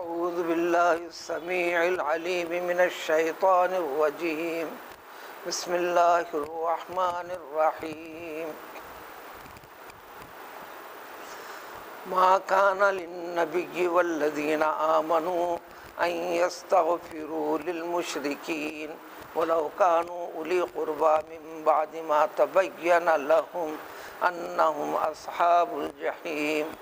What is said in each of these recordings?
أعوذ بالله السميع العليم من الشيطان الرجيم بسم الله الرحمن الرحيم ما كان للنبي والذين آمنوا أن يستغفروا للمشركين ولو كانوا أولي قربى من بعد ما تبين لهم أنهم أصحاب الجحيم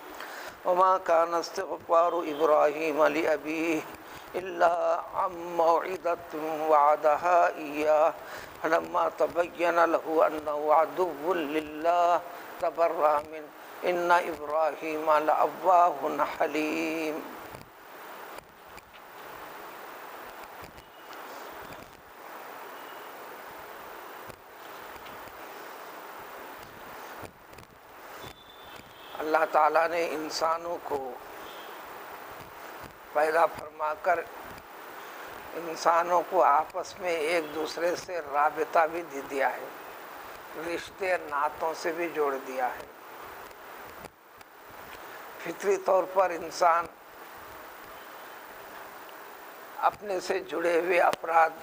وما كان استغفار إبراهيم لأبيه إلا عن موعدة وعدها إياه فلما تبين له أنه عدو لله تبرأ منه إن إبراهيم لأواه حليم. اللہ تعالیٰ نے انسانوں کو پیدا فرما کر انسانوں کو آپس میں ایک دوسرے سے رابطہ بھی دے دیا ہے، رشتے ناتوں سے بھی جوڑ دیا ہے۔ فطری طور پر انسان اپنے سے جڑے ہوئے افراد،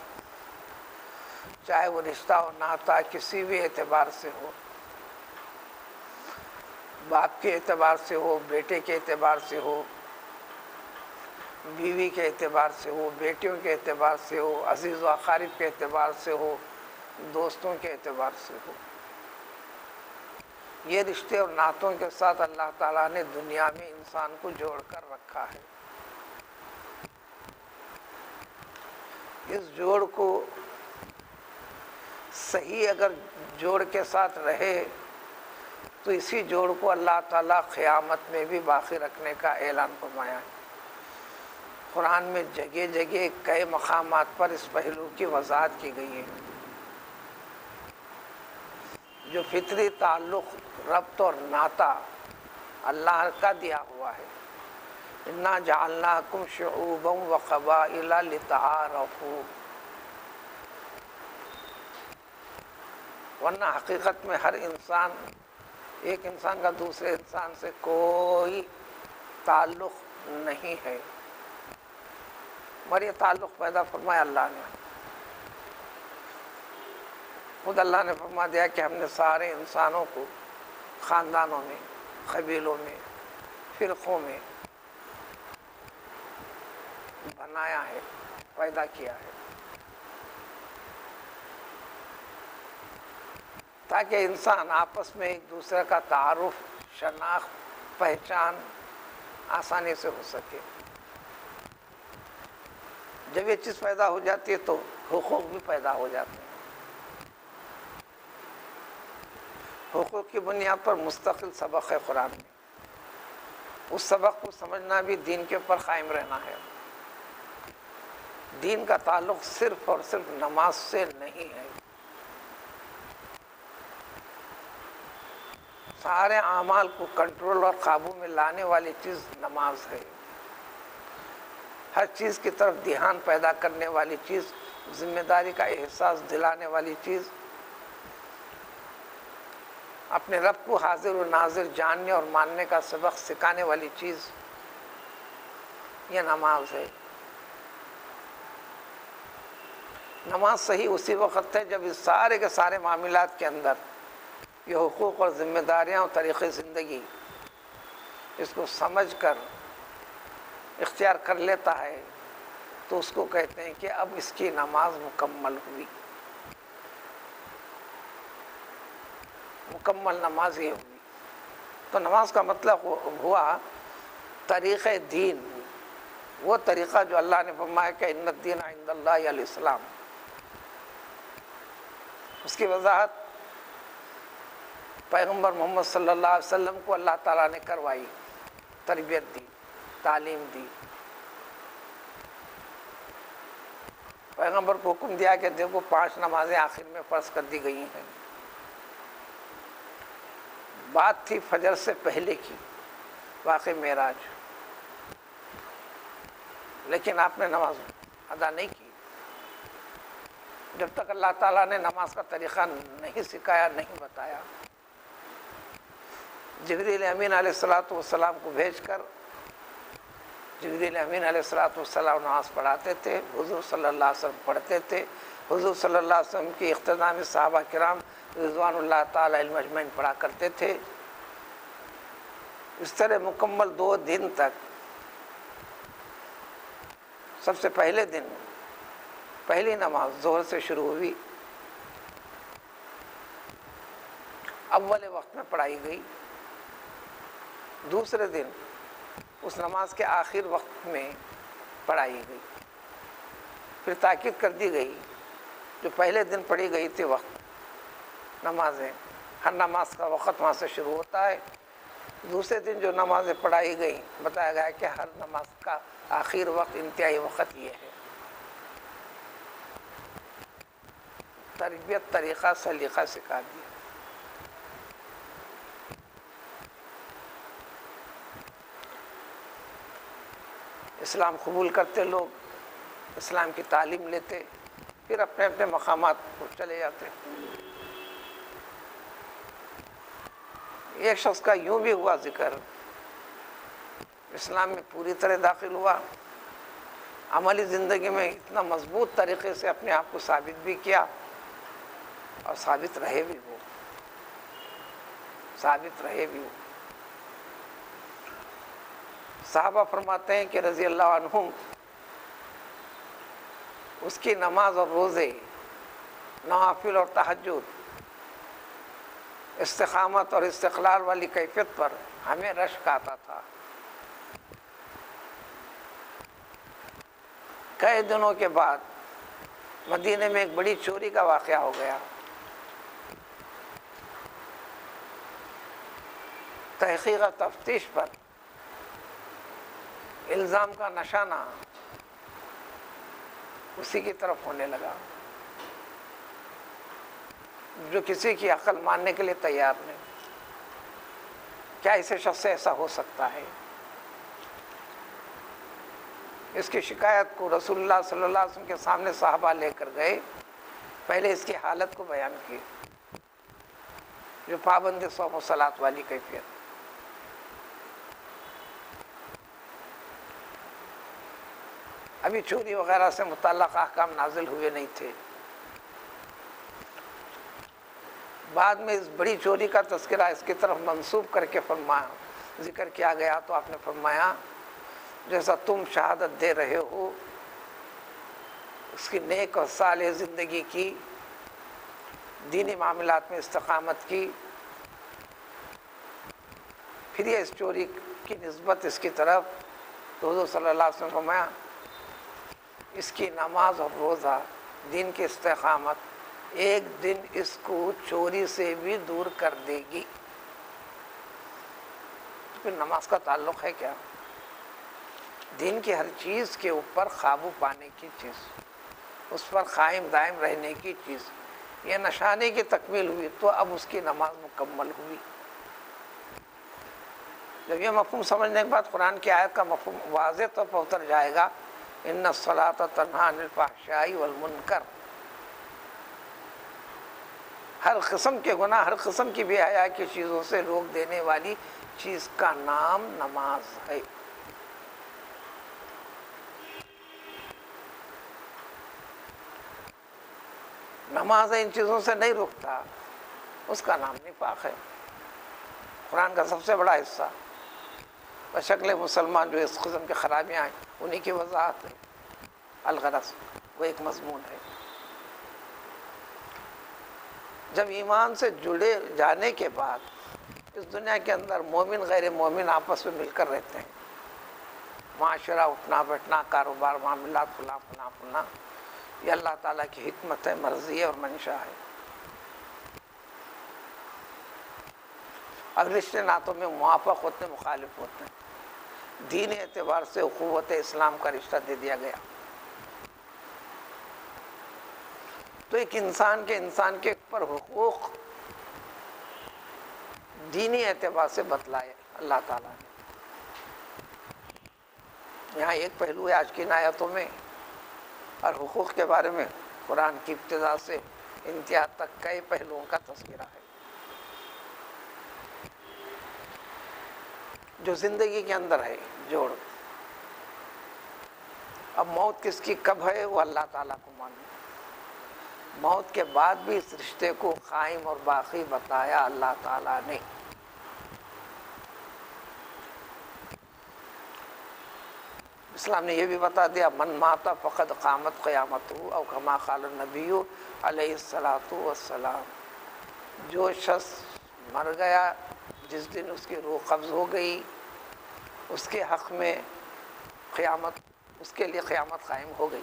چاہے وہ رشتہ و ناتا کسی بھی اعتبار سے ہو، باپ کے اعتبار سے ہو، بیٹے کے اعتبار سے ہو، بیوی کے اعتبار سے ہو، بیٹیوں کے اعتبار سے ہو، عزیز و اقارب کے اعتبار سے ہو، دوستوں کے اعتبار سے ہو، یہ رشتے اور ناتوں کے ساتھ اللہ تعالیٰ نے دنیا میں انسان کو جوڑ کر رکھا ہے۔ اس جوڑ کو صحیح اگر جوڑ کے ساتھ رہے تو اسی جوڑ کو اللہ تعالیٰ قیامت میں بھی باقی رکھنے کا اعلان فرمایا ہے۔ قرآن میں جگہ جگہ کئی مقامات پر اس پہلو کی وضاحت کی گئی ہے۔ جو فطری تعلق، ربط اور ناتا اللہ کا دیا ہوا ہے، اِنَّا جَعَلْنَاكُمْ شُعُوبًا وَقَبَائِلَ لِتَعَارَفُوا، ورنہ حقیقت میں ہر انسان، ایک انسان کا دوسرے انسان سے کوئی تعلق نہیں ہے، مگر یہ تعلق پیدا فرمایا اللہ نے۔ خود اللہ نے فرما دیا کہ ہم نے سارے انسانوں کو خاندانوں میں، قبیلوں میں، فرقوں میں بنایا ہے، پیدا کیا ہے، تاکہ انسان آپس میں ایک دوسرے کا تعارف، شناخت، پہچان آسانی سے ہو سکے۔ جب یہ چیز پیدا ہو جاتی ہے تو حقوق بھی پیدا ہو جاتے ہیں۔ حقوق کی بنیاد پر مستقل سبق ہے قرآن میں، اس سبق کو سمجھنا بھی دین کے اوپر قائم رہنا ہے۔ دین کا تعلق صرف اور صرف نماز سے نہیں ہے، سارے اعمال کو کنٹرول اور قابو میں لانے والی چیز نماز ہے۔ ہر چیز کی طرف دھیان پیدا کرنے والی چیز، ذمہ داری کا احساس دلانے والی چیز، اپنے رب کو حاضر و ناظر جاننے اور ماننے کا سبق سکھانے والی چیز یہ نماز ہے۔ نماز صحیح اسی وقت ہے جب اس سارے کے سارے معاملات کے اندر یہ حقوق اور ذمہ داریاں اور طریقے زندگی اس کو سمجھ کر اختیار کر لیتا ہے تو اس کو کہتے ہیں کہ اب اس کی نماز مکمل ہوئی۔ مکمل نماز یہ ہوئی۔ تو نماز کا مطلب ہوا طریق دین، وہ طریقہ جو اللہ نے فرمایا کہ ان الدین عند اللہ الاسلام، اس کی وضاحت پیغمبر محمد صلی اللہ علیہ وسلم کو اللہ تعالیٰ نے کروائی، تربیت دی، تعلیم دی۔ پیغمبر کو حکم دیا کہ دیکھو 5 نمازیں آخر میں فرض کر دی گئی ہیں۔ بات تھی فجر سے پہلے کی، واقع معراج، لیکن آپ نے نماز ادا نہیں کی۔ جب تک اللہ تعالیٰ نے نماز کا طریقہ نہیں سکھایا، نہیں بتایا، جبریل امین علیہ الصلوۃ والسلام کو بھیج کر جبریل امین علیہ السلام نماز پڑھاتے تھے، حضور صلی اللہ علیہ وسلم پڑھتے تھے، حضور صلی اللہ علیہ وسلم کی اقتداء میں صحابہ کرام رضوان اللہ تعالی علیہم اجمعین پڑھا کرتے تھے۔ اس طرح مکمل 2 دن تک، سب سے پہلے دن پہلی نماز ظہر سے شروع ہوئی، اول وقت میں پڑھائی گئی۔ دوسرے دن اس نماز کے آخر وقت میں پڑھائی گئی۔ پھر تاکید کر دی گئی جو پہلے دن پڑھی گئی تھی وقت نمازیں، ہر نماز کا وقت وہاں سے شروع ہوتا ہے۔ دوسرے دن جو نمازیں پڑھائی گئی بتایا گیا کہ ہر نماز کا آخر وقت انتہائی وقت یہ ہے۔ تربیت، طریقہ، سلیقہ سکھا دیا۔ اسلام قبول کرتے لوگ، اسلام کی تعلیم لیتے، پھر اپنے اپنے مقامات پر چلے جاتے۔ ایک شخص کا یوں بھی ہوا ذکر، اسلام میں پوری طرح داخل ہوا، عملی زندگی میں اتنا مضبوط طریقے سے اپنے آپ کو ثابت بھی کیا اور ثابت رہے بھی وہ، ثابت رہے بھی وہ۔ صحابہ فرماتے ہیں کہ رضی اللہ عنہم اس کی نماز اور روزے، نوافل اور تہجد، استقامت اور استقلال والی کیفیت پر ہمیں رشک آتا تھا۔ کئی دنوں کے بعد مدینے میں ایک بڑی چوری کا واقعہ ہو گیا۔ تحقیق و تفتیش پر الزام کا نشانہ اسی کی طرف ہونے لگا جو کسی کی عقل ماننے کے لیے تیار نہیں۔ کیا اسے شخص سے ایسا ہو سکتا ہے؟ اس کی شکایت کو رسول اللہ صلی اللہ علیہ وسلم کے سامنے صحابہ لے کر گئے، پہلے اس کی حالت کو بیان کی، جو پابند صوم و صلات والی کیفیت۔ ابھی چوری وغیرہ سے متعلق احکام نازل ہوئے نہیں تھے۔ بعد میں اس بڑی چوری کا تذکرہ اس کی طرف منسوب کر کے فرمایا، ذکر کیا گیا تو آپ نے فرمایا جیسا تم شہادت دے رہے ہو اس کی نیک اور صالح زندگی کی، دینی معاملات میں استقامت کی، پھر یہ اس چوری کی نسبت اس کی طرف تو حضور صلی اللہ علیہ وسلم نے فرمایا اس کی نماز اور روزہ، دین کی استقامت ایک دن اس کو چوری سے بھی دور کر دے گی۔ پھر نماز کا تعلق ہے کیا؟ دین کی ہر چیز کے اوپر قابو پانے کی چیز، اس پر قائم دائم رہنے کی چیز، یہ نشانے کی تکمیل ہوئی تو اب اس کی نماز مکمل ہوئی۔ جب یہ مفہوم سمجھنے کے بعد قرآن کی آیت کا مفہوم واضح طور پر اتر جائے گا، ان الصلاۃ تنہی عن الفحشاء والمنکر، ہر قسم کے گناہ، ہر قسم کی بے حیا کی چیزوں سے روک دینے والی چیز کا نام نماز ہے۔ نماز ان چیزوں سے نہیں روکتا، اس کا نام نفاق ہے۔ قرآن کا سب سے بڑا حصہ بشکل مسلمان جو اس قسم کی خرابیاں ہیں انہی کی وضاحت ہے۔ الغرض وہ ایک مضمون ہے۔ جب ایمان سے جڑے جانے کے بعد اس دنیا کے اندر مومن غیر مومن آپس میں مل کر رہتے ہیں، معاشرہ، اٹھنا بیٹھنا، کاروبار، معاملات، فلاں فلاں فلاں، یہ اللہ تعالیٰ کی حکمت ہے، مرضی ہے اور منشا ہے۔ اور رشتے ناتوں میں موافق ہوتے ہیں، مخالف ہوتے ہیں۔ دین اعتبار سے اخوت اسلام کا رشتہ دے دیا گیا۔ تو ایک انسان کے اوپر حقوق دینی اعتبار سے بتلائے اللہ تعالیٰ نے۔ یہاں ایک پہلو ہے آج کی آیتوں میں، اور حقوق کے بارے میں قرآن کی ابتدا سے انتہا تک کئی پہلوؤں کا تذکرہ ہے جو زندگی کے اندر ہے، جوڑ اب موت کس کی کب ہے وہ اللہ تعالیٰ کو معلوم. موت کے بعد بھی اس رشتے کو قائم اور باقی بتایا اللہ تعالیٰ نے. اسلام نے یہ بھی بتا دیا من مات فقد قامت قیامتہ او کما قال النبی علیہ الصلاۃ والسلام. جو شخص مر گیا جس دن اس کی روح قبض ہو گئی اس کے حق میں قیامت، اس کے لیے قیامت قائم ہو گئی.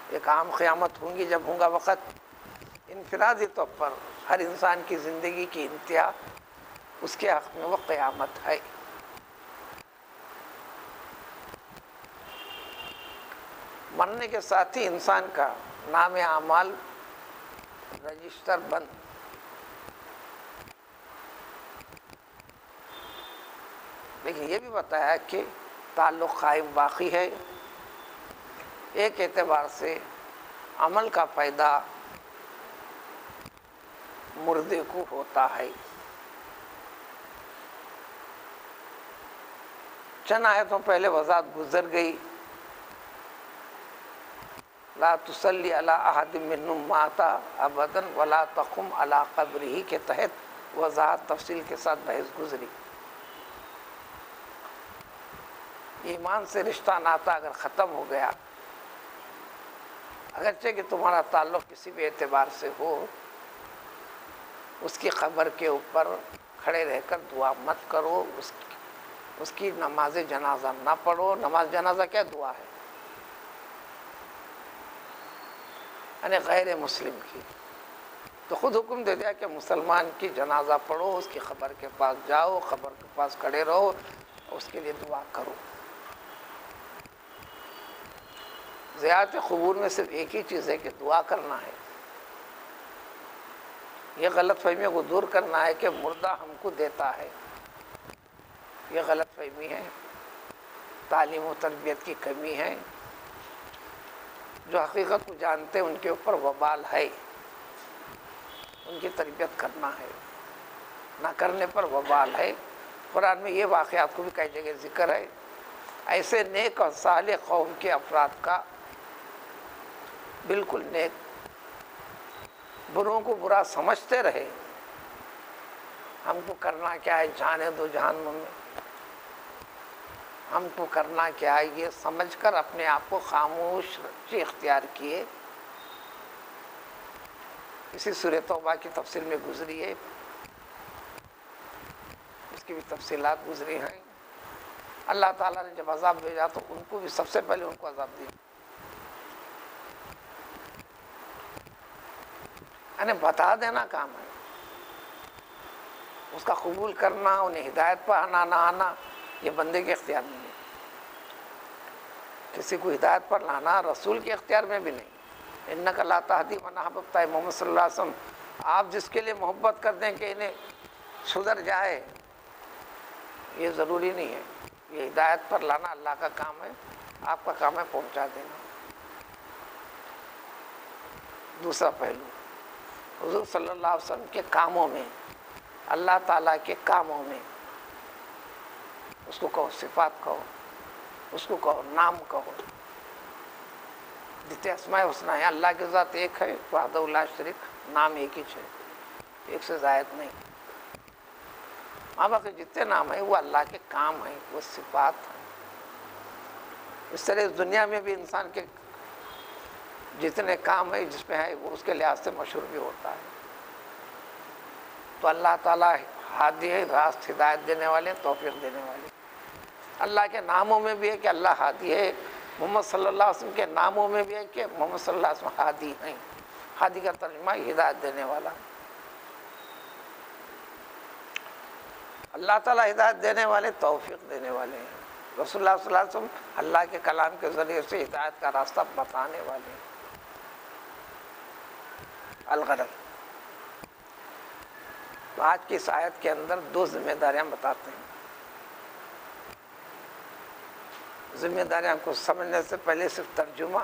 ایک عام قیامت ہوں گی جب ہوں گا وقت انفرادی طور پر ہر انسان کی زندگی کی انتہا، اس کے حق میں وہ قیامت ہے. مرنے کے ساتھ ہی انسان کا نام اعمال رجسٹر بند. لیکن یہ بھی بتایا کہ تعلق قائم باقی ہے. ایک اعتبار سے عمل کا فائدہ مردے کو ہوتا ہے. چند آیتوں پہلے وضاحت گزر گئی. لا تصلی علی احد منہم مات ابدا ولا تقم علی قبرہ کے تحت وضاحت تفصیل کے ساتھ بحث گزری. ایمان سے رشتہ ناتا اگر ختم ہو گیا، اگرچہ کہ تمہارا تعلق کسی بھی اعتبار سے ہو، اس کی قبر کے اوپر کھڑے رہ کر دعا مت کرو، اس کی نماز جنازہ نہ پڑھو. نماز جنازہ کیا دعا ہے؟ یعنی غیر مسلم کی. تو خود حکم دے دیا کہ مسلمان کی جنازہ پڑھو، اس کی قبر کے پاس جاؤ، قبر کے پاس کھڑے رہو، اس کے لیے دعا کرو. زیارت قبور میں صرف ایک ہی چیز ہے کہ دعا کرنا ہے. یہ غلط فہمیوں کو دور کرنا ہے کہ مردہ ہم کو دیتا ہے. یہ غلط فہمی ہے، تعلیم و تربیت کی کمی ہے. جو حقیقت کو جانتے ہیں ان کے اوپر وبال ہے، ان کی تربیت کرنا ہے. نہ کرنے پر وبال ہے. قرآن میں یہ واقعات کو بھی کئی جگہ ذکر ہے. ایسے نیک اور صالح قوم کے افراد کا بالکل نیک، بروں کو برا سمجھتے رہے. ہم کو کرنا کیا ہے، جانے دو جہنم میں، ہم کو کرنا کیا ہے، یہ سمجھ کر اپنے آپ کو خاموش اختیار کیے. اسی سورہ توبہ کی تفصیل میں گزری ہے، اس کی بھی تفصیلات گزری ہیں. اللہ تعالیٰ نے جب عذاب بھیجا تو ان کو بھی سب سے پہلے ان کو عذاب دیا. یعنی بتا دینا کام ہے، اس کا قبول کرنا، انہیں ہدایت پر آنا نہ آنا یہ بندے کے اختیار میں نہیں. کسی کو ہدایت پر لانا رسول کے اختیار میں بھی نہیں. انک لا تہدی من احببت، محمد صلی اللہ علیہ وسلم آپ جس کے لیے محبت کر دیں کہ انہیں سدھر جائے، یہ ضروری نہیں ہے. یہ ہدایت پر لانا اللہ کا کام ہے، آپ کا کام ہے پہنچا دینا. دوسرا پہلو، حضور صلی اللہ علیہ وسلم کے کاموں میں، اللہ تعالیٰ کے کاموں میں، اس کو کہو صفات کہو، اس کو کہو نام کہو. جتنے اسماء الحسنی ہیں، اللہ کی ذات ایک ہے وحدہ لا شریک، نام ایک ہی ہے، ایک سے زائد نہیں. ماں باپ کے جتنے نام ہیں وہ اللہ کے کام ہیں، وہ صفات ہیں. اس طرح اس دنیا میں بھی انسان کے جتنے کام ہیں جس پہ ہے وہ اس کے لحاظ سے مشہور بھی ہوتا ہے. تو اللہ تعالیٰ ہادی ہے، راست ہدایت دینے والے، توفیق دینے والے. اللہ کے ناموں میں بھی ہے کہ اللہ ہادی ہے. محمد صلی اللہ علیہ وسلم کے ناموں میں بھی ہے کہ محمد صلی اللہ علیہ وسلم ہادی ہیں. ہادی کا ترجمہ ہدایت دینے والا. اللہ تعالیٰ ہدایت دینے والے، توفیق دینے والے ہیں. رسول اللہ صلی اللہ علیہ وسلم اللہ کے کلام کے ذریعے سے ہدایت کا راستہ بتانے والے ہیں. الغرض، تو آج کی اس آیت کے اندر دو ذمہ داریاں بتاتے ہیں. ذمہ داریاں کو سمجھنے سے پہلے صرف ترجمہ.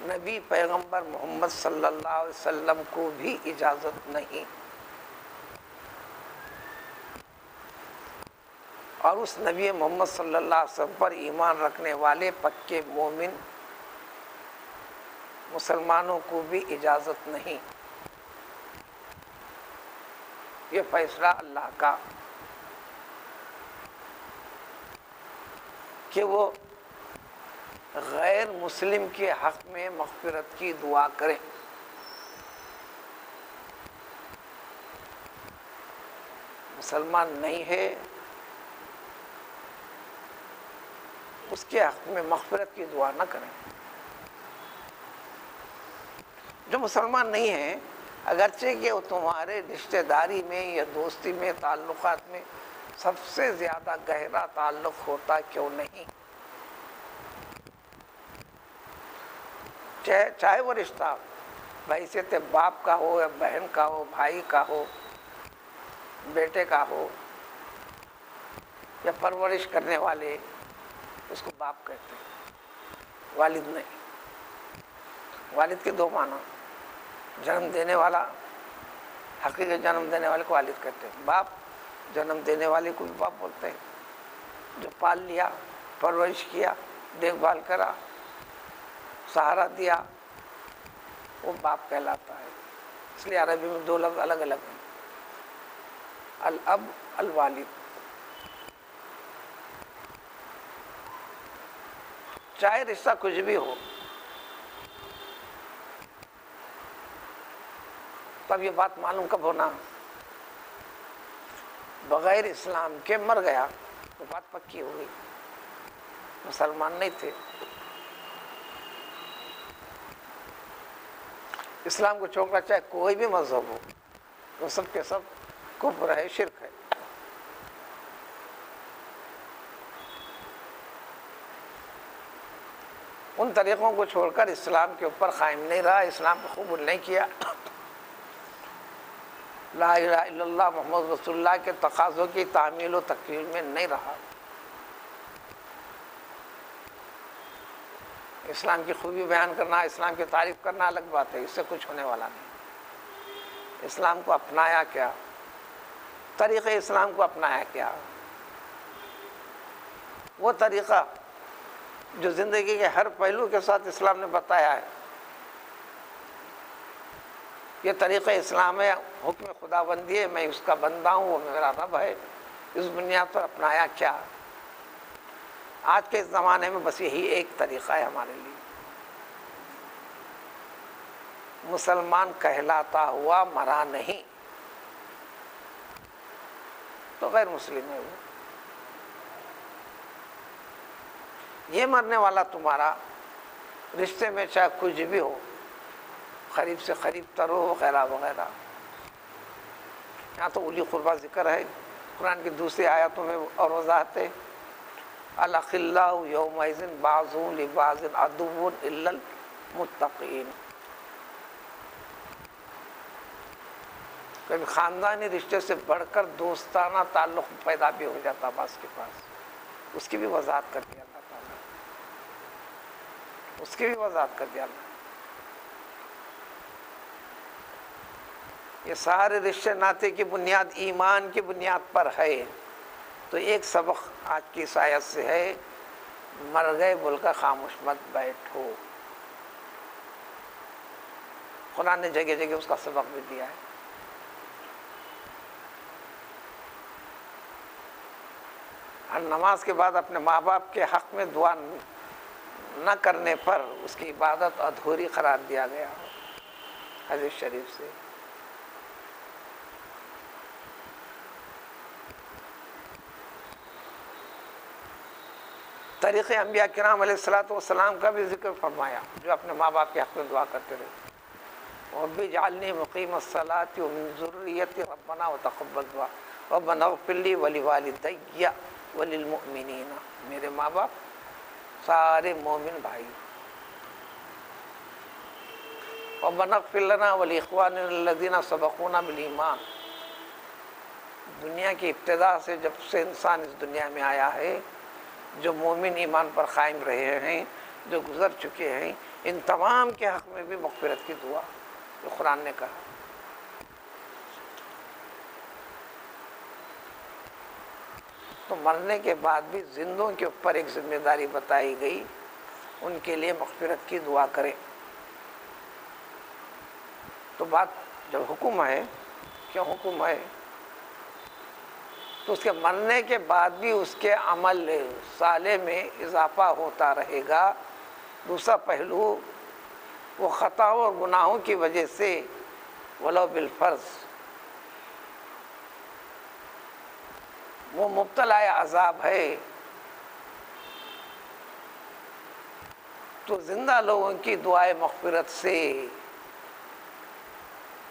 نبی پیغمبر محمد صلی اللہ علیہ وسلم کو بھی اجازت نہیں اور اس نبی محمد صلی اللہ علیہ وسلم پر ایمان رکھنے والے پکے مومن مسلمانوں کو بھی اجازت نہیں. یہ فیصلہ اللہ کا کہ وہ غیر مسلم کے حق میں مغفرت کی دعا کریں. مسلمان نہیں ہے اس کے حق میں مغفرت کی دعا نہ کریں. جو مسلمان نہیں ہے اگرچہ کہ وہ تمہارے رشتہ داری میں یا دوستی میں تعلقات میں سب سے زیادہ گہرا تعلق ہوتا کیوں نہیں، چاہے وہ رشتہ بحیثیت باپ کا ہو یا بہن کا ہو، بھائی کا ہو، بیٹے کا ہو، یا پرورش کرنے والے اس کو باپ کہتے ہیں، والد نہیں. والد کے دو معنی، جنم دینے والا، حقیقی جنم دینے والے کو والد کہتے ہیں. باپ جنم دینے والے کو بھی باپ بولتے ہیں. جو پال لیا، پرورش کیا، دیکھ بھال کرا، سہارا دیا، وہ باپ کہلاتا ہے. اس لیے عربی میں دو لفظ الگ الگ ہیں، الاب، الوالد. چاہے رشتہ کچھ بھی ہو، تب یہ بات معلوم کب ہونا، بغیر اسلام کے مر گیا تو بات پکی ہو گئی. مسلمان نہیں تھے، اسلام کو چھوڑنا چاہے کوئی بھی مذہب ہو، وہ سب کے سب کفر ہے، شرک ہے. ان طریقوں کو چھوڑ کر اسلام کے اوپر قائم نہیں رہا، اسلام کو قبول نہیں کیا، لا الہ الا اللہ محمد رسول اللہ کے تقاضوں کی تعمیل و تکمیل میں نہیں رہا. اسلام کی خوبی بیان کرنا، اسلام کی تعریف کرنا الگ بات ہے، اس سے کچھ ہونے والا نہیں. اسلام کو اپنایا کیا، طریقہ اسلام کو اپنایا کیا، وہ طریقہ جو زندگی کے ہر پہلو کے ساتھ اسلام نے بتایا ہے. یہ طریقہ اسلام ہے، حکم خدا بندی ہے، میں اس کا بندہ ہوں، وہ میرا رب ہے. اس بنیاد پر اپنایا کیا. آج کے اس زمانے میں بس یہی ایک طریقہ ہے ہمارے لیے. مسلمان کہلاتا ہوا مرا نہیں تو غیر مسلم ہے وہ. یہ مرنے والا تمہارا رشتے میں چاہے کچھ بھی ہو، قریب سے قریب تر ہو، وغیرہ وغیرہ. یہاں تو اولی قربا ذکر ہے، قرآن کی دوسری آیاتوں میں اور وضاحت ہے. الاخلاء یومئذ بعضهم لبعض عدو الا المتقین. کبھی خاندانی رشتے سے بڑھ کر دوستانہ تعلق پیدا بھی ہو جاتا بعض کے پاس، اس کی بھی وضاحت کر دیا اللہ تعالیٰ، اس کی بھی وضاحت کر دیا اللہ. یہ سارے رشتے ناطے کی بنیاد ایمان کی بنیاد پر ہے. تو ایک سبق آج کی اس آیت سے ہے، مر گئے بول کر خاموش مت بیٹھو. قرآن نے جگہ جگہ اس کا سبق بھی دیا ہے. ہر نماز کے بعد اپنے ماں باپ کے حق میں دعا نہ کرنے پر اس کی عبادت ادھوری قرار دیا گیا حدیث شریف سے. طریقے انبیاء کرام علیہ الصلوۃ والسلام کا بھی ذکر فرمایا، جو اپنے ماں باپ کے حق میں دعا کرتے رہے. رب اجعلنی مقیم الصلاۃ ومن ذریتی ربنا وتقبل دعا ربنا اغفر لی ولوالدی وللمؤمنین. میرے ماں باپ، سارے مومن بھائی. ربنا اغفر لنا ولاخواننا الذین سبقونا بالایمان. دنیا کی ابتدا سے جب سے انسان اس دنیا میں آیا ہے، جو مومن ایمان پر قائم رہے ہیں، جو گزر چکے ہیں، ان تمام کے حق میں بھی مغفرت کی دعا جو قرآن نے کہا. تو مرنے کے بعد بھی زندوں کے اوپر ایک ذمہ داری بتائی گئی، ان کے لیے مغفرت کی دعا کریں۔ تو بات جب حکم ہے، کیوں حکم ہے؟ تو اس کے مرنے کے بعد بھی اس کے عمل صالح میں اضافہ ہوتا رہے گا۔ دوسرا پہلو، وہ خطاؤں اور گناہوں کی وجہ سے ولو بالفرض وہ مبتلا عذاب ہے، تو زندہ لوگوں کی دعائے مغفرت سے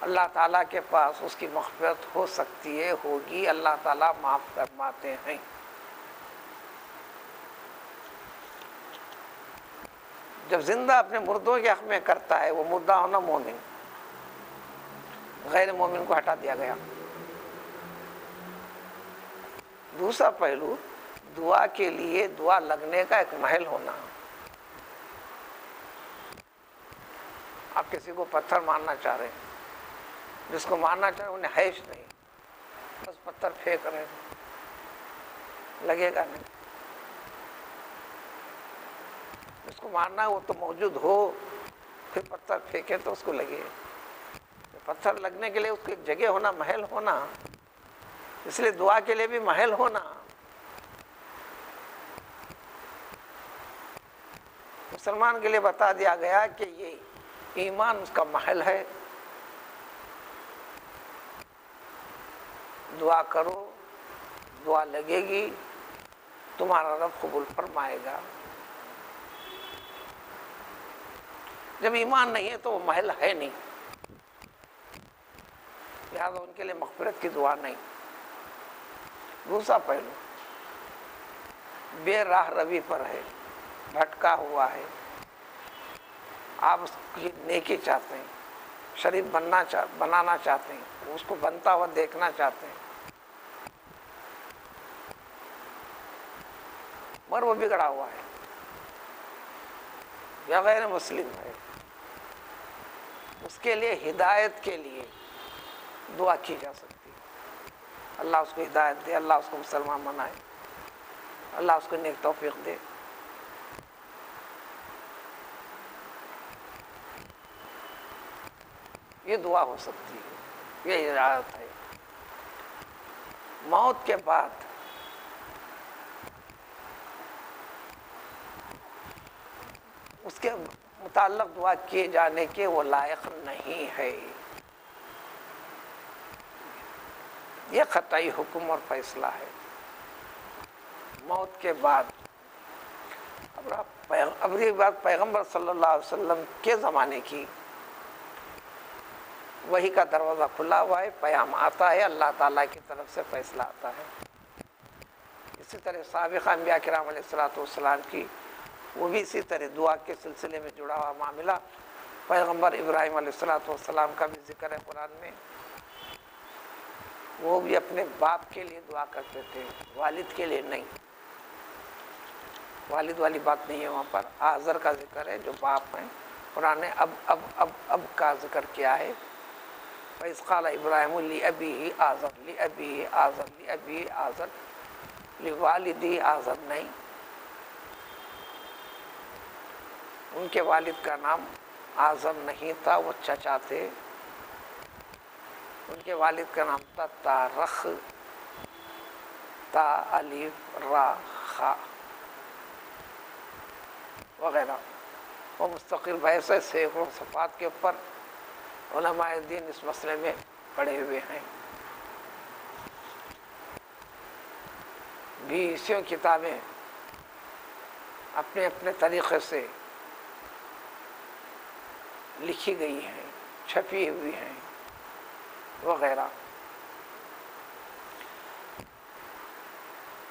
اللہ تعالیٰ کے پاس اس کی مغفرت ہو سکتی ہے، ہوگی، اللہ تعالیٰ معاف فرماتے ہیں۔ جب زندہ اپنے مردوں کے حق میں کرتا ہے، وہ مردہ ہونا مومن، غیر مومن کو ہٹا دیا گیا۔ دوسرا پہلو، دعا کے لیے دعا لگنے کا ایک محل ہونا۔ آپ کسی کو پتھر مارنا چاہ رہے ہیں، جس کو مارنا چاہ رہے انہیں حیش نہیں، بس پتھر پھینک رہے ہیں، لگے گا نہیں۔ جس کو مارنا ہے وہ تو موجود ہو، پھر پتھر پھینکے تو اس کو لگے۔ پتھر لگنے کے لیے اس کی ایک جگہ ہونا، محل ہونا، اس لیے دعا کے لیے بھی محل ہونا۔ مسلمان کے لیے بتا دیا گیا کہ یہ ایمان اس کا محل ہے، دعا کرو، دعا لگے گی، تمہارا رب قبول فرمائے گا۔ جب ایمان نہیں ہے تو وہ محل ہے نہیں، لہٰذا ان کے لیے مغفرت کی دعا نہیں۔ دوسرا پہلو، بے راہ روی پر ہے، بھٹکا ہوا ہے، آپ اس کی نیکی چاہتے ہیں، شریف بنانا چاہتے ہیں، اس کو بنتا ہوا دیکھنا چاہتے ہیں، مگر وہ بگڑا ہوا ہے یا غیر مسلم ہے، اس کے لیے ہدایت کے لیے دعا کی جا سکتی ہے۔ اللہ اس کو ہدایت دے، اللہ اس کو مسلمان بنائے، اللہ اس کو نیک توفیق دے۔ یہ دعا ہو سکتی ہے، یہ اجازت ہے۔ موت کے بعد اس کے متعلق دعا کیے جانے کے وہ لائق نہیں ہے، یہ قطعی حکم اور فیصلہ ہے۔ موت کے بعد اب یہ بات پیغمبر صلی اللہ علیہ وسلم کے زمانے کی، وحی کا دروازہ کھلا ہوا ہے، پیام آتا ہے، اللہ تعالیٰ کی طرف سے فیصلہ آتا ہے۔ اسی طرح سابقہ انبیاء کرام علیہ الصلوۃ والسلام کی، وہ بھی اسی طرح دعا کے سلسلے میں جڑا ہوا معاملہ۔ پیغمبر ابراہیم علیہ الصلوۃ والسلام کا بھی ذکر ہے قرآن میں، وہ بھی اپنے باپ کے لیے دعا کرتے تھے، والد کے لیے نہیں۔ والد والی بات نہیں ہے وہاں پر، آزر کا ذکر ہے جو باپ ہیں۔ قرآن نے اب کا ذکر کیا ہے، فَإِذْ قَالَ إِبْرَاهِيمُ لِأَبِيهِ آزر، لِأَبِيهِ آزر، لِأَبِيهِ آزر، لِوَالِدِهِ آزر نہیں۔ ان کے والد کا نام آزر نہیں تھا، وہ چچا تھے۔ ان کے والد کا نام تھا تارخ، تا الف را خا وغیرہ۔ وہ مستقل بحث ہے، سینکڑوں صفحات کے اوپر علماء دین اس مسئلے میں پڑے ہوئے ہیں۔ بیسوں کتابیں اپنے اپنے طریقے سے لکھی گئی ہیں، چھپی ہوئی ہیں وغیرہ۔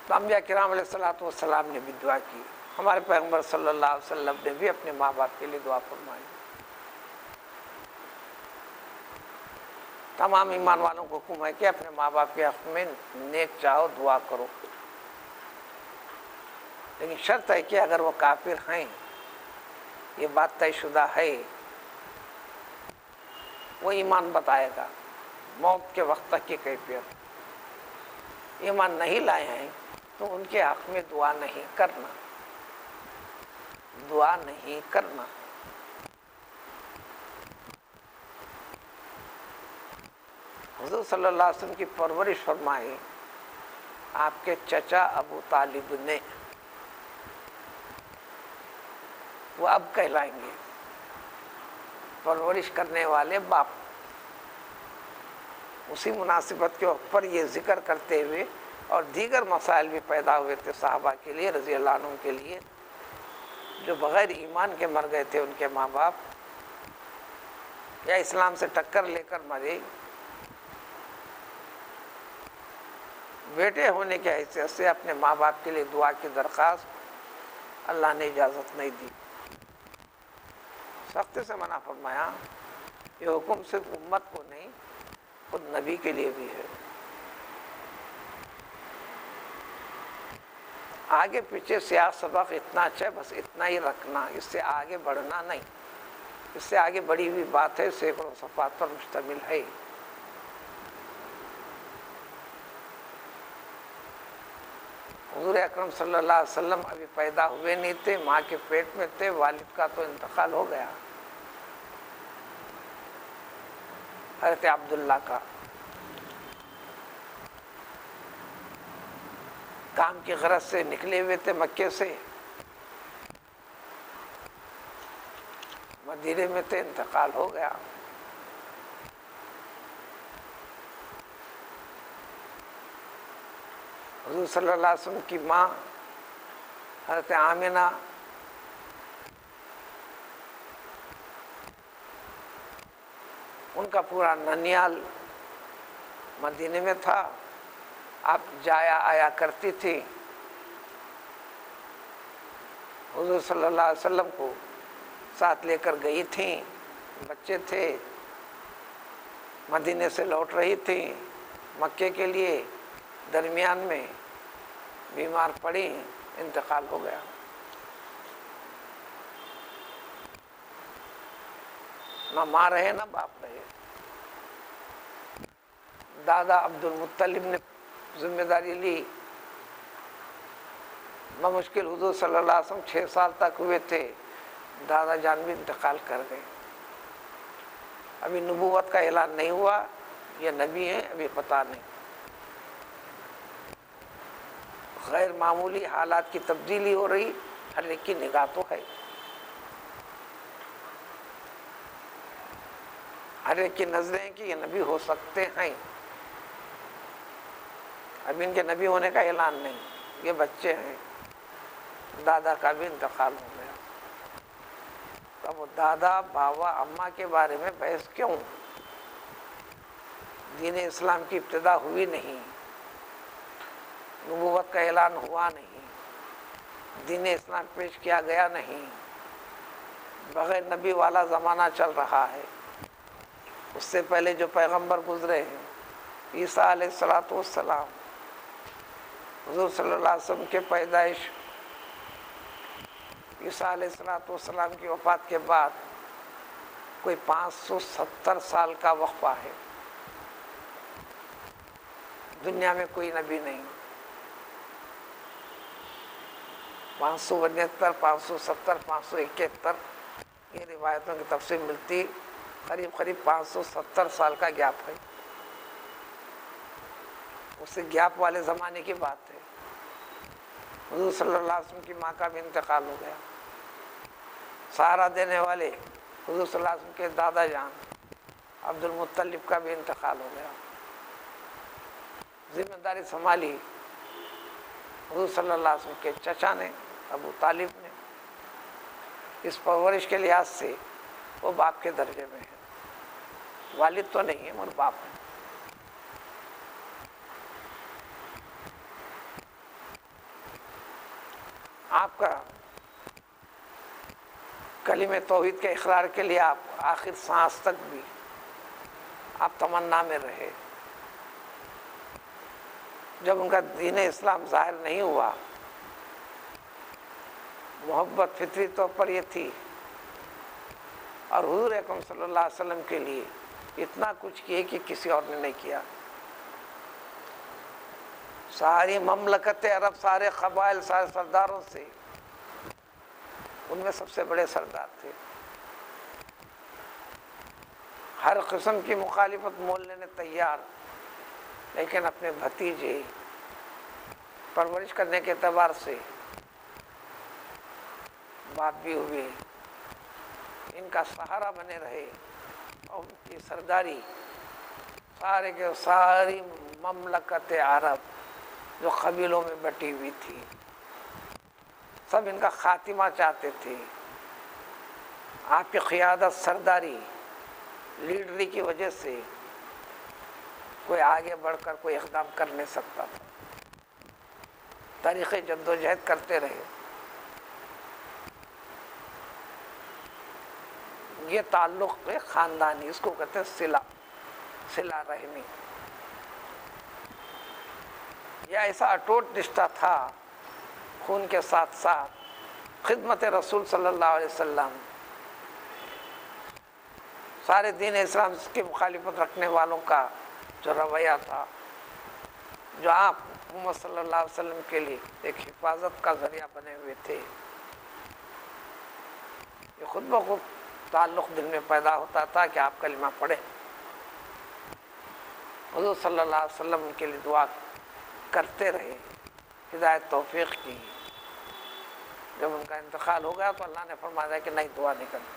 تو انبیاء کرام علیہ الصلوۃ والسلام نے بھی دعا کی، ہمارے پیغمبر صلی اللہ علیہ وسلم نے بھی اپنے ماں باپ کے لیے دعا فرمائی۔ تمام ایمان والوں کو حکم ہے کہ اپنے ماں باپ کے حق میں نیک چاہو، دعا کرو، لیکن شرط ہے کہ اگر وہ کافر ہیں، یہ بات طے شدہ ہے، وہ ایمان بتائے گا موت کے وقت تک کی کیفیت۔ ایمان نہیں لائے ہیں تو ان کے حق میں دعا نہیں کرنا، دعا نہیں کرنا۔ حضور صلی اللہ علیہ وسلم کی پرورش فرمائی آپ کے چچا ابو طالب نے، وہ اب کہلائیں گے، پرورش کرنے والے باپ۔ اسی مناسبت کے اوپر یہ ذکر کرتے ہوئے اور دیگر مسائل بھی پیدا ہوئے تھے صحابہ کے لیے رضی اللہ عنہم کے لیے، جو بغیر ایمان کے مر گئے تھے، ان کے ماں باپ یا اسلام سے ٹکر لے کر مرے، بیٹے ہونے کی حیثیت سے اپنے ماں باپ کے لیے دعا کی درخواست اللہ نے اجازت نہیں دی، سختی سے منع فرمایا۔ یہ حکم صرف امت کو نہیں، خود نبی کے لیے بھی ہے۔ آگے پیچھے سیاق سبق اتنا اچھا ہے، بس اتنا ہی رکھنا، اس سے آگے بڑھنا نہیں، اس سے آگے بڑھی ہوئی بات ہے، سینکڑوں صفحات پر مشتمل ہے۔ حضور اکرم صلی اللہ علیہ وسلم ابھی پیدا ہوئے نہیں تھے، ماں کے پیٹ میں تھے، والد کا تو انتقال ہو گیا، حضرت عبداللہ کا۔ کام کی غرض سے نکلے ہوئے تھے مکے سے، مدینے میں تھے، انتقال ہو گیا۔ حضور صلی اللہ علیہ وسلم کی ماں حضرت آمنہ ان کا پورا ننیال مدینے میں تھا، اب جایا آیا کرتی تھی۔ حضور صلی اللہ علیہ وسلم کو ساتھ لے کر گئی تھیں، بچے تھے، مدینے سے لوٹ رہی تھیں مکے کے لیے، درمیان میں بیمار پڑی، انتقال ہو گیا۔ نہ ماں رہے نہ باپ رہے۔ دادا عبد المطلب نے ذمہ داری لی، بمشکل حضور صلی اللہ علیہ وسلم 6 سال تک ہوئے تھے، دادا جان بھی انتقال کر گئے۔ ابھی نبوت کا اعلان نہیں ہوا، یہ نبی ہیں ابھی پتہ نہیں۔ غیر معمولی حالات کی تبدیلی ہو رہی، ہر ایک کی نگاہ تو ہے، ہر ایک کی نظریں کہ یہ نبی ہو سکتے ہیں۔ اب ان کے نبی ہونے کا اعلان نہیں، یہ بچے ہیں، دادا کا بھی انتقال ہو گیا۔ اب وہ دادا باوا اماں کے بارے میں بحث کیوں؟ دین اسلام کی ابتدا ہوئی نہیں، نبوت کا اعلان ہوا نہیں، دین اسلام پیش کیا گیا نہیں، بغیر نبی والا زمانہ چل رہا ہے۔ اس سے پہلے جو پیغمبر گزرے ہیں، عیسیٰ علیہ السلام، حضور صلی اللہ علیہ وسلم کے پیدائش، عیسیٰ علیہ السلام کی وفات کے بعد کوئی 570 سال کا وقفہ ہے، دنیا میں کوئی نبی نہیں۔ 572 570 571 یہ روایتوں کی تفصیل ملتی، قریب قریب 570 سال کا گیپ ہے۔ اس سے گیپ والے زمانے کی بات ہے۔ حضور صلی اللہ علیہ وسلم کی ماں کا بھی انتقال ہو گیا۔ سہارا دینے والے حضور صلی اللہ علیہ وسلم کے دادا جان عبد المطلب کا بھی انتقال ہو گیا۔ ذمہ داری سنبھالی حضور صلی اللہ علیہ وسلم کے چچا نے، ابو طالب نے۔ اس پرورش کے لحاظ سے وہ باپ کے درجے میں ہے، والد تو نہیں ہے مگر باپ ہے۔ آپ کا کلمہ توحید کے اقرار کے لیے آپ آخر سانس تک بھی آپ تمنا میں رہے۔ جب ان کا دین اسلام ظاہر نہیں ہوا، محبت فطری طور پر یہ تھی، اور حضور اکرم صلی اللہ علیہ وسلم کے لیے اتنا کچھ کیے کہ کسی اور نے نہیں کیا۔ ساری مملکت عرب، سارے قبائل، سارے سرداروں سے، ان میں سب سے بڑے سردار تھے، ہر قسم کی مخالفت مول لینے تیار، لیکن اپنے بھتیجے پرورش کرنے کے اعتبار سے باپ بھی ہوئے، ان کا سہارا بنے رہے، اور ان کی سرداری سارے کے ساری مملکت عرب جو قبیلوں میں بٹی ہوئی تھی، سب ان کا خاتمہ چاہتے تھے۔ آپ کی قیادت، سرداری، لیڈری کی وجہ سے کوئی آگے بڑھ کر کوئی اقدام کر نہیں سکتا تھا، تاریخ جدوجہد کرتے رہے۔ یہ تعلق خاندانی، اس کو کہتے ہیں صلہ رحمی۔ یہ ایسا اٹوٹ رشتہ تھا خون کے ساتھ ساتھ خدمت رسول صلی اللہ علیہ وسلم، سارے دین اسلام کی مخالفت رکھنے والوں کا جو رویہ تھا، جو آپ محمد صلی اللہ علیہ وسلم کے لیے ایک حفاظت کا ذریعہ بنے ہوئے تھے، یہ خود بخود تعلق دل میں پیدا ہوتا تھا کہ آپ کلمہ پڑھیں۔ حضور صلی اللہ علیہ وسلم ان کے لیے دعا کرتے رہے، ہدایت توفیق کی۔ جب ان کا انتقال ہو گیا تو اللہ نے فرمایا کہ نہیں، دعا نہیں کرنا،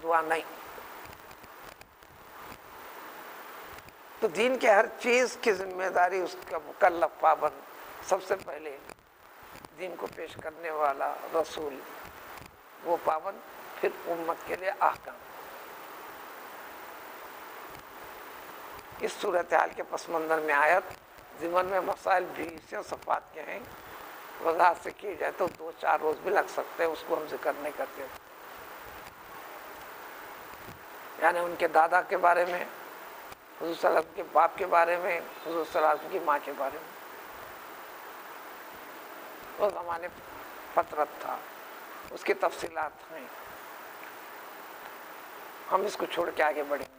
دعا نہیں۔ تو دین کے ہر چیز کی ذمہ داری اس کا مکلف، پابند، سب سے پہلے دین کو پیش کرنے والا رسول، وہ پابند، پھر امت کے لیے احکام۔ اس صورتحال کے پس منظر میں آیت ضمن میں مسائل بھی سے صفات کے ہیں، وضاحت سے کی جائے تو 2-4 روز بھی لگ سکتے ہیں، اس کو ہم ذکر نہیں کرتے۔ یعنی ان کے دادا کے بارے میں، حضور صلی اللہ علیہ وسلم کے باپ کے بارے میں، حضور صلی اللہ علیہ وسلم کی ماں کے بارے میں، وہ زمانے فطرت تھا، اس کی تفصیلات ہیں، ہم اس کو چھوڑ کے آگے بڑھیں گے۔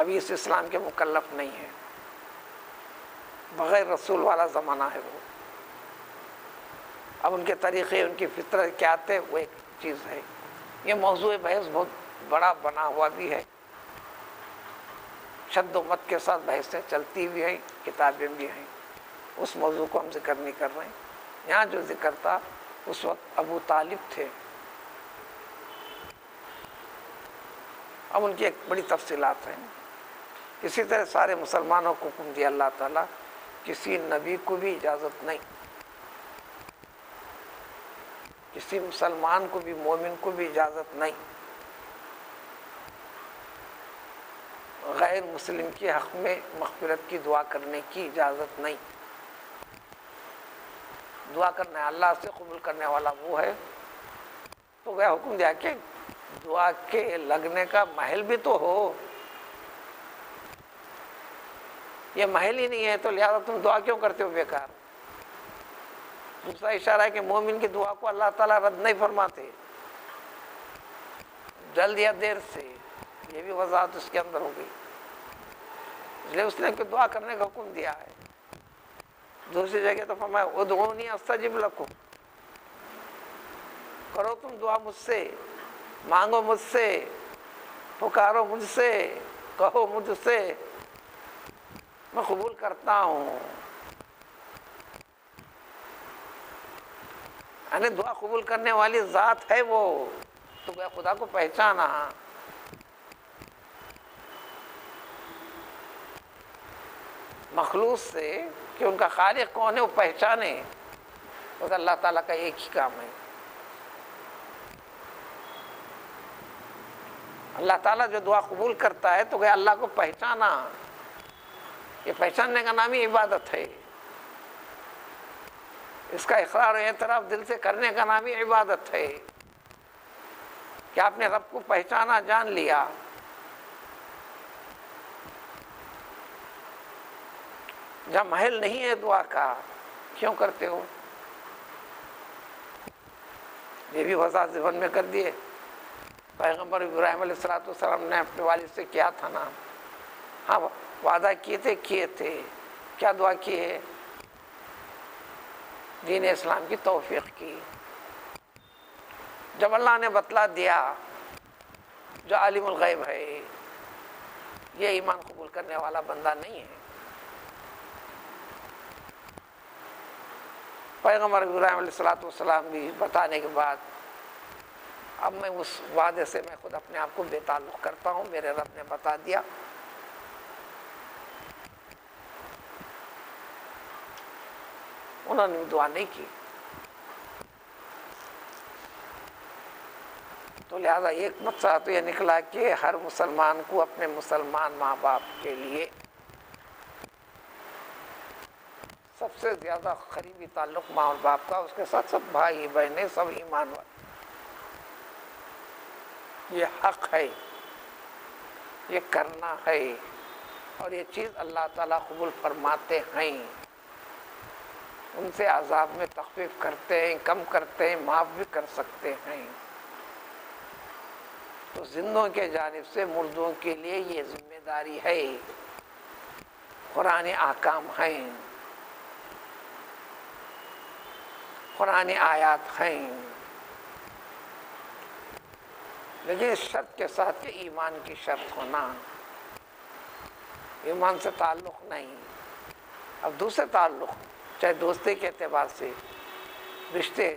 ابھی اس اسلام کے مکلف نہیں ہے، بغیر رسول والا زمانہ ہے وہ۔ اب ان کے طریقے، ان کی فطرت کیا تھے، وہ ایک چیز ہے۔ یہ موضوع بحث بہت بڑا بنا ہوا بھی ہے، شد و مت کے ساتھ بحثیں چلتی بھی ہیں، کتابیں بھی ہیں، اس موضوع کو ہم ذکر نہیں کر رہے ہیں۔ یہاں جو ذکر تھا اس وقت ابو طالب تھے، اب ان کی ایک بڑی تفصیلات ہیں۔ اسی طرح سارے مسلمانوں کو حکم دیا اللہ تعالیٰ، کسی نبی کو بھی اجازت نہیں، کسی مسلمان کو بھی، مومن کو بھی اجازت نہیں، غیر مسلم کے حق میں مغفرت کی دعا کرنے کی اجازت نہیں۔ دعا کرنے اللہ سے قبول کرنے والا وہ ہے۔ تو گیا حکم دیا کہ دعا کے لگنے کا محل بھی تو ہو، یہ محل ہی نہیں ہے تو لہذا تم دعا کیوں کرتے ہو بیکار۔ دوسرا اشارہ ہے کہ مومن کی دعا کو اللہ تعالیٰ رد نہیں فرماتے، جلد یا دیر سے، یہ بھی وضاحت اس کے اندر ہو گئی، اس لیے اس نے کہ دعا کرنے کا حکم دیا ہے۔ دوسری جگہ تو فرمایا ادعونی استجب لکم، کرو تم دعا مجھ سے، مانگو مجھ سے، پکارو مجھ سے، کہو مجھ سے، میں قبول کرتا ہوں۔ یعنی دعا قبول کرنے والی ذات ہے وہ، تو میں خدا کو پہچانا، مخلوق سے کہ ان کا خالق کون ہے وہ پہچانے، وہ اللہ تعالیٰ کا ایک ہی کام ہے۔ اللہ تعالیٰ جو دعا قبول کرتا ہے تو کہ اللہ کو پہچانا، یہ پہچاننے کا نام ہی عبادت ہے، اس کا اقرار و اعتراف دل سے کرنے کا نام ہی عبادت ہے، کہ آپ نے رب کو پہچانا، جان لیا۔ جہاں محل نہیں ہے دعا کا، کیوں کرتے ہو؟ یہ بھی وضاحت ذہن میں کر دیے۔ پیغمبر ابراہیم علیہ السلام نے اپنے والد سے کیا تھا نا، ہاں وعدہ کیے تھے کیا دعا کی ہے؟ دین اسلام کی توفیق کی. جب اللہ نے بتلا دیا جو عالم الغیب ہے یہ ایمان قبول کرنے والا بندہ نہیں ہے. پیغمبر ابراہیم علیہ السلام بھی بتانے کے بعد اب میں اس وعدے سے میں خود اپنے آپ کو بے تعلق کرتا ہوں، میرے رب نے بتا دیا. انہوں نے دعا نہیں کی. تو لہذا ایک مسئلہ تو یہ نکلا کہ ہر مسلمان کو اپنے مسلمان ماں باپ کے لیے سب سے زیادہ قریبی تعلق ماں اور باپ کا، اس کے ساتھ سب بھائی بہنیں سب ایمان والے. یہ حق ہے، یہ کرنا ہے، اور یہ چیز اللہ تعالیٰ قبول فرماتے ہیں. ان سے عذاب میں تخفیف کرتے ہیں، کم کرتے ہیں، معاف بھی کر سکتے ہیں. تو زندوں کے جانب سے مردوں کے لیے یہ ذمہ داری ہے. قرآن احکام ہیں، قرآن آیات ہیں، لیکن اس شرط کے ساتھ کہ ایمان کی شرط ہونا، ایمان سے تعلق نہیں. اب دوسرے تعلق چاہے دوستی کے اعتبار سے، رشتے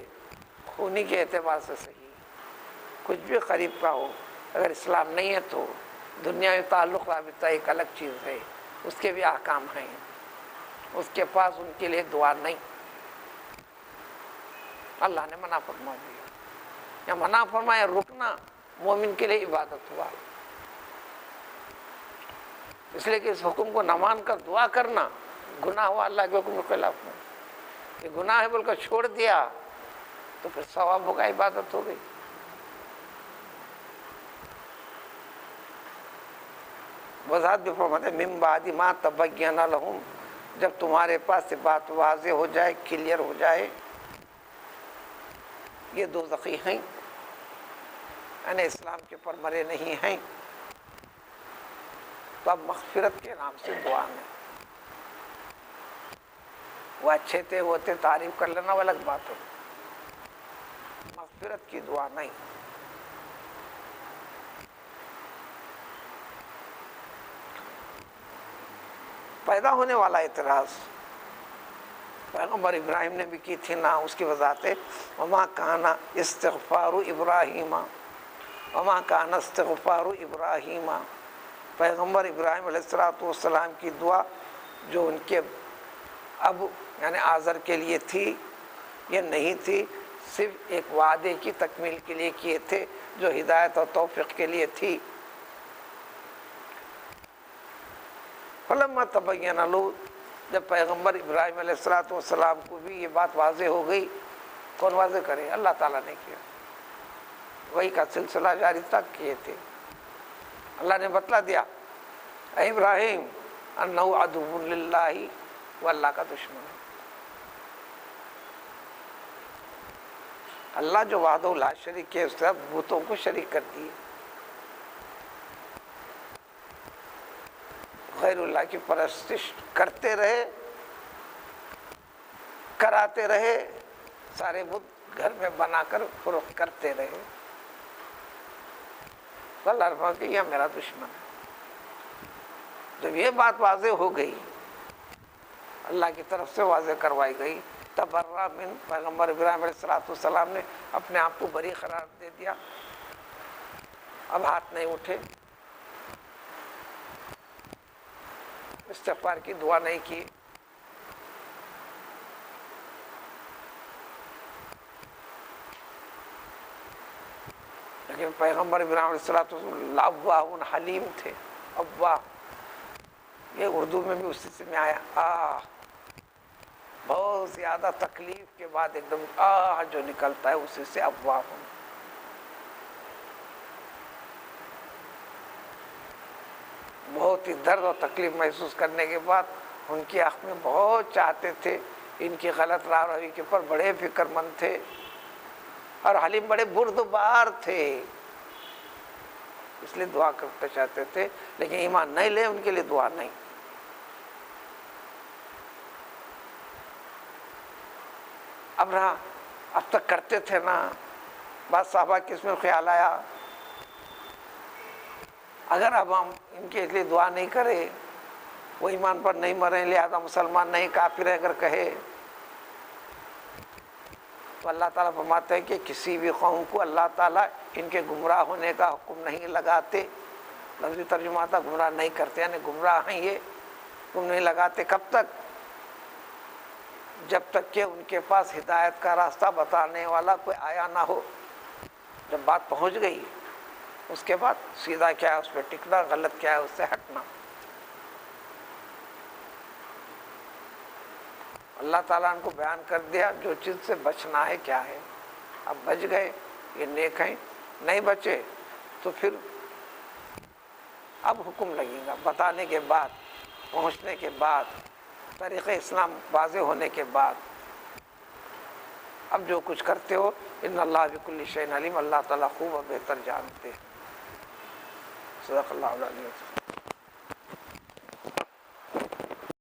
خونی کے اعتبار سے صحیح، کچھ بھی قریب کا ہو، اگر اسلام نہیں ہے تو دنیاوی تعلق رابطہ ایک الگ چیز ہے، اس کے بھی احکام ہیں. اس کے پاس ان کے لیے دعا نہیں، اللہ نے منع فرما دیا. یا منع فرمایا رکنا مومن کے لیے عبادت ہوا، اس لیے کہ اس حکم کو نہ مان کر دعا کرنا گناہ ہوا، اللہ کے حکم کے خلاف میں. یہ گناہ ہے بول کر چھوڑ دیا تو پھر ثواب ہوگا، عبادت ہو گئی. وضاحت بھی فرماتے ہیں من بعد ما تبین لہم، جب تمہارے پاس یہ بات واضح ہو جائے، کلیئر ہو جائے یہ دوزخی ہیں، یعنی اسلام کے پر مرے نہیں ہیں، تو اب مغفرت کے نام سے دعا نہیں. وہ اچھے تھے ہوتے تعریف کر لینا وہ الگ بات ہے، مغفرت کی دعا نہیں. پیدا ہونے والا اعتراض پیغمبر ابراہیم نے بھی کی تھی نا، اس کی وضاحت ہے وما کان استغفار ابراہیم، وما کان استغفار ابراہیم. پیغمبر ابراہیم علیہ السلام کی دعا جو ان کے اب یعنی آزر کے لیے تھی یہ نہیں تھی، صرف ایک وعدے کی تکمیل کے لیے کیے تھے جو ہدایت اور توفیق کے لیے تھی. فلما تبین لہ، جب پیغمبر ابراہیم علیہ السلام کو بھی یہ بات واضح ہو گئی، کون واضح کرے؟ اللہ تعالیٰ نے کیا. وہی کا سلسلہ جاری تک کیے تھے. اللہ نے بتلا دیا اے ابراہیم انہ عدو للہ، وہ اللہ کا دشمن ہے. اللہ جو وحدہ لا شریک ہے اس طرح بتوں کو شریک کر دیے، غیر اللہ کی پرستش کرتے رہے، کراتے رہے، سارے بت گھر میں بنا کر فروخت کرتے رہے. اللہ رفا کہ یہ میرا دشمن ہے. جب یہ بات واضح ہو گئی، اللہ کی طرف سے واضح کروائی گئی، تبرأ من، پیغمبر ابراہیم علیہ السلام نے اپنے آپ کو بری قرار دے دیا، اب ہاتھ نہیں اٹھے، استغفار کی دعا نہیں کی. لیکن پیغمبر ابراہیم علیہ السلام اواہ حلیم تھے. اواہ یہ اردو میں بھی اسی سے میں آیا، بہت زیادہ تکلیف کے بعد ایک دم جو نکلتا ہے اسی سے اواہ ہوں. بہت ہی درد اور تکلیف محسوس کرنے کے بعد ان کی آنکھ میں بہت چاہتے تھے، ان کی غلط راہ روی کے پر بڑے فکر مند تھے، اور حلیم بڑے بردبار تھے. اس لیے دعا کرتے چاہتے تھے، لیکن ایمان نہیں لے ان کے لیے دعا نہیں۔ اب رہا، اب تک کرتے تھے نا، بعض صحابہ کے اس میں خیال آیا اگر اب ہم ان کے لیے دعا نہیں کرے، وہ ایمان پر نہیں مریں، لہذا مسلمان نہیں کافر ہے اگر کہے، تو اللہ تعالیٰ فرماتے ہیں کہ کسی بھی قوم کو اللہ تعالیٰ ان کے گمراہ ہونے کا حکم نہیں لگاتے۔ لفظی ترجمہ تھا گمراہ نہیں کرتے، یعنی گمراہ ہیں یہ، حکم نہیں لگاتے۔ کب تک؟ جب تک کہ ان کے پاس ہدایت کا راستہ بتانے والا کوئی آیا نہ ہو۔ جب بات پہنچ گئی اس کے بعد سیدھا کیا ہے اس پہ ٹکنا، غلط کیا ہے اس سے ہٹنا۔ اللہ تعالیٰ ان کو بیان کر دیا جو چیز سے بچنا ہے کیا ہے۔ اب بچ گئے یہ نیک ہیں، نہیں بچے تو پھر اب حکم لگے گا بتانے کے بعد، پہنچنے کے بعد، طریقہ اسلام واضح ہونے کے بعد۔ اب جو کچھ کرتے ہو ان اللہ بکل شیء علیم، اللہ تعالیٰ خوب و بہتر جانتے ہیں۔ صدق اللہ العلی۔